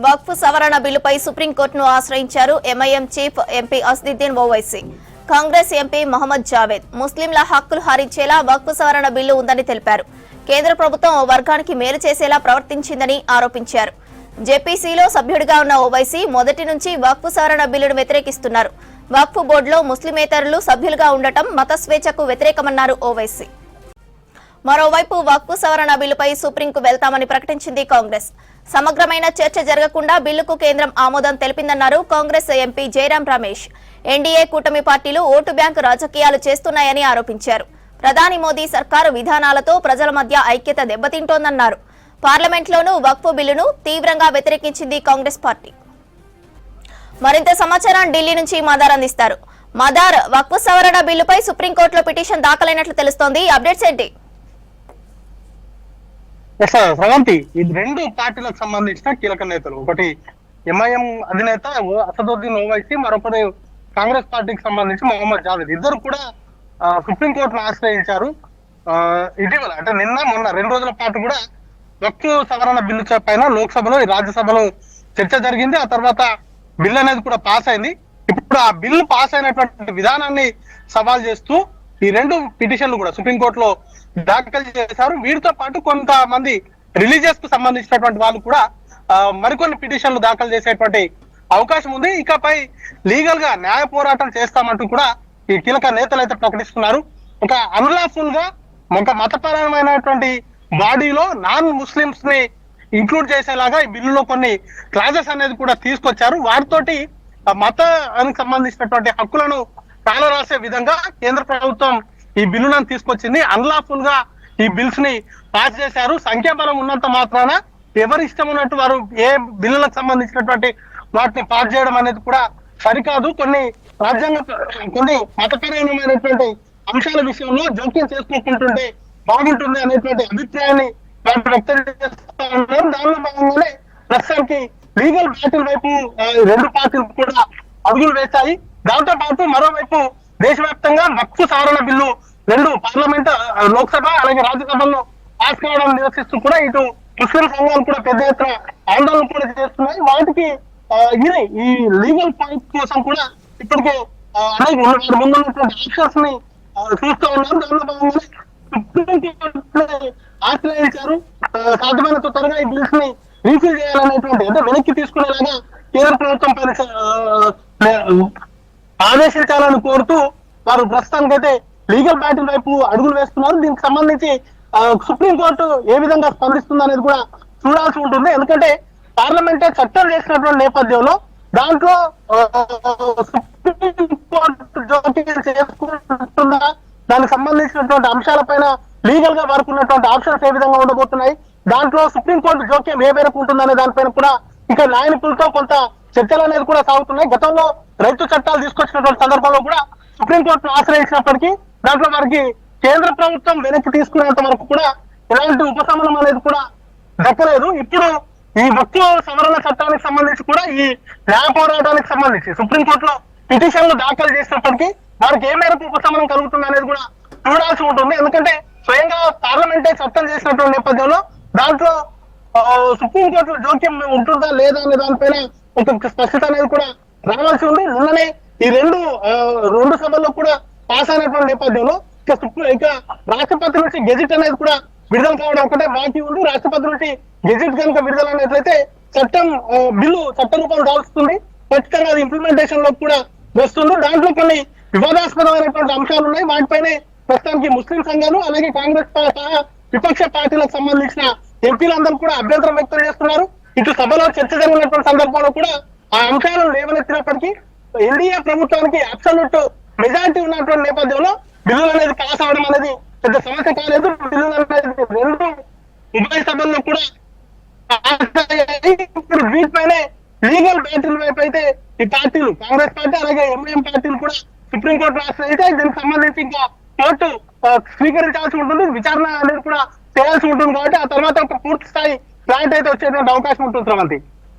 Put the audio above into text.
వక్ఫ్ సవరణ బిల్లుపై సుప్రీంకోర్టును ఆశ్రయించారు MIM chief MP Asaduddin Owaisi. Congress MP Mohammed Javed ముస్లింల హక్కులు హరించేలా వక్ఫ్ సవరణ బిల్లు ఉందని తెలిపారు. కేంద్ర ప్రభుత్వం ఓ వర్గానికి మేలు చేసేలా ప్రవర్తించిందని ఆరోపించారు. జేపీసీలో సభ్యుడిగా ఉన్న ఓవైసీ మొదటి నుంచి వక్ఫ్ సవరణ బిల్లును వ్యతిరేకిస్తున్నారు. వక్ఫ్ బోర్డులో ముస్లిమేతరులు సభ్యులుగా ఉండటం మత స్వేచ్ఛకు వ్యతిరేకమన్నారు ఓవైసీ. మరోవైపు వక్ఫ్ సవరణ బిల్లుపై సుప్రీంకు వెళ్తామని ప్రకటించింది కాంగ్రెస్. సమగ్రమైన చర్చ జరగకుండా బిల్లుకు కేంద్రం ఆమోదం తెలిపిందన్నారు కాంగ్రెస్ ఎంపీ జయరాం రమేష్. ఎన్డీఏ కూటమి పార్టీలు ఓటు బ్యాంకు రాజకీయాలు చేస్తున్నాయని ఆరోపించారు. ప్రధాని మోదీ సర్కారు విధానాలతో ప్రజల మధ్య ఐక్యత దెబ్బతింటోందన్నారు. పార్లమెంట్లోనూ వక్ఫ్ బిల్లును తీవ్రంగా వ్యతిరేకించింది కాంగ్రెస్ పార్టీ. మరింత సమాచారం ఢిల్లీ నుంచి మదార్ అందిస్తారు. మదార్, వక్ఫ్ సవరణ బిల్లుపై సుప్రీంకోర్టులో పిటిషన్ దాఖలైనట్లు తెలుస్తోంది. అప్డేట్స్ ఏంటి? స్రవంతి, ఇది రెండు పార్టీలకు సంబంధించిన కీలక నేతలు. ఒకటి ఎంఐఎం అధినేత అసదుద్దీన్ ఓవైసీ, మరొకటి కాంగ్రెస్ పార్టీకి సంబంధించి మహమ్మద్ జావేద్. ఇద్దరు కూడా సుప్రీంకోర్టును ఆశ్రయించారు. ఇటీవల అంటే నిన్న మొన్న 2 రోజుల పాటు కూడా వక్ఫ్ సవరణ బిల్లు పైన లోక్సభలో రాజ్యసభలో చర్చ జరిగింది. ఆ తర్వాత బిల్ అనేది కూడా పాస్ అయింది. ఇప్పుడు ఆ బిల్లు పాస్ అయినటువంటి విధానాన్ని సవాల్ చేస్తూ ఈ రెండు పిటిషన్లు కూడా సుప్రీంకోర్టులో దాఖలు చేశారు. వీటితో పాటు కొంతమంది రిలీజియస్ కు సంబంధించినటువంటి వాళ్ళు కూడా మరికొన్ని పిటిషన్లు దాఖలు చేసేటువంటి అవకాశం ఉంది. ఇకపై లీగల్ గా న్యాయ పోరాటం చేస్తామంటూ కూడా ఈ కీలక నేతలు అయితే ప్రకటిస్తున్నారు. ఒక అన్లాఫుల్ గా ఒక మతపరమైనటువంటి బాడీలో నాన్ ముస్లిమ్స్ ని ఇంక్లూడ్ చేసేలాగా ఈ బిల్లులో కొన్ని క్లాజెస్ అనేది కూడా తీసుకొచ్చారు. వాటితోటి మతానికి సంబంధించినటువంటి హక్కులను కాలరాసే విధంగా కేంద్ర ప్రభుత్వం ఈ బిల్లులను తీసుకొచ్చింది. అన్లాఫుల్ గా ఈ బిల్స్ ని పాస్ చేశారు. సంఖ్యాబలం ఉన్నంత మాత్రాన ఎవరి ఇష్టం ఉన్నట్టు వారు ఏ బిల్లులకు సంబంధించినటువంటి వాటిని పాస్ చేయడం అనేది కూడా సరికాదు. కొన్ని కొన్ని మతపరమైనటువంటి అంశాల విషయంలో జోక్యం చేసుకోకుంటుంటే బాగుంటుంది అనేటువంటి అభిప్రాయాన్ని వారు వ్యక్తం చేస్తా ఉన్నారు. దానిలో భాగంగానే ప్రస్తుతానికి లీగల్ బ్యాటిల్ వైపు రెండు పార్టీలు కూడా అడుగులు వేశాయి. దాంతో పాటు మరోవైపు దేశవ్యాప్తంగా వక్ఫ్ సవరణ బిల్లు రెండు పార్లమెంట్, లోక్సభ అలాగే రాజ్యసభల్లో పాస్ కావడం నిరసిస్తూ కూడా ఇటు ముస్లిం సంఘాలు కూడా పెద్ద ఎత్తున ఆందోళన కూడా చేస్తున్నాయి. వాటికి ఈ లీగల్ పాయింట్ కోసం కూడా ఇప్పటికే ముందున్నటువంటి ఆప్షన్స్ ని చూస్తూ ఉన్నారు. దానిలో భాగంగానే ఆశ్రయించారు. సాధ్యమైనంత త్వరగా ఈ బిల్స్ ని రీఫిల్ చేయాలనేటువంటి అంటే వెనక్కి తీసుకునేలాగా కేంద్ర ప్రభుత్వం ఆదేశించాలని కోరుతూ వారు ప్రస్తుతానికైతే లీగల్ బ్యాటిల్ వైపు అడుగులు వేస్తున్నారు. దీనికి సంబంధించి సుప్రీంకోర్టు ఏ విధంగా స్పందిస్తుంది అనేది కూడా చూడాల్సి ఉంటుంది. ఎందుకంటే పార్లమెంటే చట్టం చేసినటువంటి నేపథ్యంలో దాంట్లో సుప్రీంకోర్టు జోక్యం చేసుకుంటుందా, దానికి సంబంధించినటువంటి అంశాలపైన లీగల్ గా వరకు ఉన్నటువంటి ఆప్షన్స్ ఏ విధంగా ఉండబోతున్నాయి, దాంట్లో సుప్రీంకోర్టు జోక్యం ఏ మేరకు ఉంటుందనే దానిపైన కూడా ఇంకా న్యాయ నిపుణులతో కొంత చర్చలు అనేది కూడా సాగుతున్నాయి. గతంలో రైతు చట్టాలు తీసుకొచ్చినటువంటి సందర్భంలో కూడా సుప్రీంకోర్టును ఆశ్రయించినప్పటికీ దాంట్లో వారికి కేంద్ర ప్రభుత్వం వెనక్కి తీసుకునేంత వరకు కూడా ఎలాంటి ఉపశమనం అనేది కూడా దక్కలేదు. ఇప్పుడు ఈ వక్ఫ్ సవరణ చట్టానికి సంబంధించి కూడా ఈ న్యాయ పోరాటానికి సంబంధించి సుప్రీంకోర్టులో పిటిషన్లు దాఖలు చేసినప్పటికీ వారికి ఏ మేరకు ఉపశమనం కలుగుతుంది అనేది కూడా చూడాల్సి ఉంటుంది. ఎందుకంటే స్వయంగా పార్లమెంటే చట్టం చేసినటువంటి నేపథ్యంలో దాంట్లో సుప్రీంకోర్టు జోక్యం ఉంటుందా లేదా అనే దానిపైన ఒక స్పష్టత అనేది కూడా రావాల్సి ఉంది. నిన్ననే ఈ రెండు సభల్లో కూడా పాస్ అయినటువంటి నేపథ్యంలో ఇక రాష్ట్రపతి నుంచి గెజిట్ అనేది కూడా విడుదల కావడం ఒకటే బాకీ ఉంది. రాష్ట్రపతి నుంచి గెజిట్ కనుక విడుదల అయినట్లయితే బిల్లు చట్ట రూపం దాల్చుతుంది. ఖచ్చితంగా అది ఇంప్లిమెంటేషన్ లో కూడా వస్తుంది. దాంట్లో కొన్ని వివాదాస్పదమైనటువంటి అంశాలు ఉన్నాయి. వాటిపైనే ప్రస్తుతానికి ముస్లిం సంఘాలు అలాగే కాంగ్రెస్ సహా విపక్ష పార్టీలకు సంబంధించిన ఎంపీలందరూ కూడా అభ్యంతరం వ్యక్తం చేస్తున్నారు. ఇటు సభలో చర్చ జరిగినటువంటి సందర్భంలో కూడా ఆ అంశాలను లేవనెత్తినప్పటికీ ఎన్డీఏ ప్రభుత్వానికి అబ్సల్యూట్ మెజారిటీ ఉన్నటువంటి నేపథ్యంలో బిల్లులు అనేది పాస్ అవడం అనేది పెద్ద సమస్య కాలేదు. బిల్లులు అనేది రెండు ఉభయ సభల్లో కూడా ఇప్పుడు వీటిపైనే లీగల్ బ్యాటిల్ వైపు అయితే ఈ పార్టీలు కాంగ్రెస్ పార్టీ అలాగే ఎంఐఎం పార్టీలు కూడా సుప్రీంకోర్టు ఆశ్రయిస్తే దీనికి సంబంధించి ఇంకా కోర్టు స్వీకరించాల్సి ఉంటుంది, విచారణ అనేది కూడా చేయాల్సి ఉంటుంది. కాబట్టి ఆ తర్వాత ఒక పూర్తి స్థాయి క్లారిటీ అయితే వచ్చేటువంటి అవకాశం ఉంటుంది. శ్రవంతి.